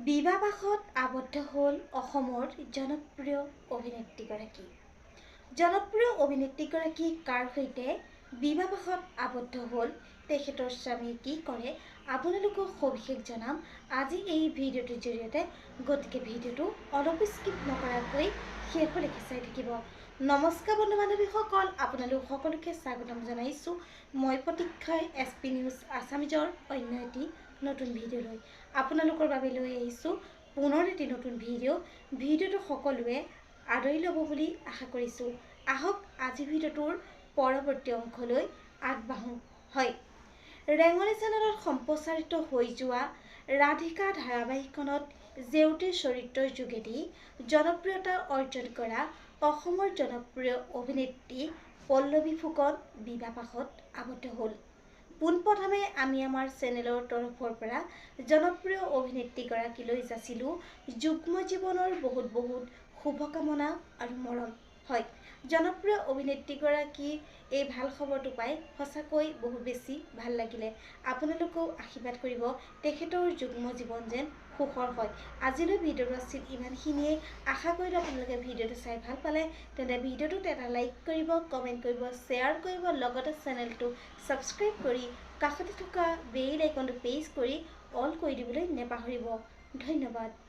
বিবাহপাশত আবদ্ধ হ'ল অসমৰ জনপ্ৰিয় অভিনেত্ৰীগৰাকী। জনপ্ৰিয় অভিনেত্ৰীগৰাকী কাৰ সৈতে বিবাহপাশত আবদ্ধ হ'ল, তেখেতৰ স্বামী কি কৰে, আপোনালোকক সবিশেষ জনাম আজি এই ভিডিঅ'টোৰ জৰিয়তে। গতিকে ভিডিঅ'টো অলপ স্কিপ নকৰাকৈ শেষলৈকে চাই থাকিব। নমস্কাৰ বন্ধু বান্ধৱীসকল, আপোনালোক সকলোকে স্বাগতম জনাইছোঁ মই প্ৰতীক্ষাই SP নিউজ আছামিজৰ অন্য এটি নতুন ভিডিঅ'লৈ আপোনালোকৰ বাবে লৈ আহিছোঁ পুনৰ এটি নতুন ভিডিঅ'টো সকলোৱে আদৰি ল'ব বুলি আশা কৰিছোঁ। আহক আজি ভিডিঅ'টোৰ পৰৱৰ্তী অংশলৈ আগবাঢ়োঁ। হয়, ৰেঙনি চেনেলত সম্প্ৰচাৰিত হৈ যোৱা ৰাধিকা ধাৰাবাহিকখনত জেউতিৰ চৰিত্ৰৰ যোগেদি জনপ্ৰিয়তা অৰ্জন কৰা অসমৰ জনপ্ৰিয় অভিনেত্ৰী পল্লৱী ফুকন বিবাহপাশত আবদ্ধ হ'ল। পোনপ্ৰথমে আমি আমাৰ চেনেলৰ তৰফৰ পৰা জনপ্ৰিয় অভিনেত্ৰীগৰাকীলৈ যাচিলোঁ যুগ্ম জীৱনৰ বহুত শুভকামনা আৰু মৰম। হয়, জনপ্ৰিয় অভিনেত্ৰীগৰাকী এই ভাল খবৰটো পাই সঁচাকৈ বহুত বেছি ভাল লাগিলে। আপোনালোকেও আশীৰ্বাদ কৰিব তেখেতৰ যুগ্ম জীৱন যেন সুখৰ হয়। আজিলৈ ভিডিঅ'টো আছিল ইমানখিনিয়েই। আশা কৰিলোঁ আপোনালোকে ভিডিঅ'টো চাই ভাল পালে। তেন্তে ভিডিঅ'টোত এটা লাইক কৰিব, কমেণ্ট কৰিব, শ্বেয়াৰ কৰিব, লগতে চেনেলটো ছাবস্ক্ৰাইব কৰি কাষতে থকা বেল আইকনটো প্ৰেছ কৰি অল কৰি দিবলৈ নেপাহৰিব। ধন্যবাদ।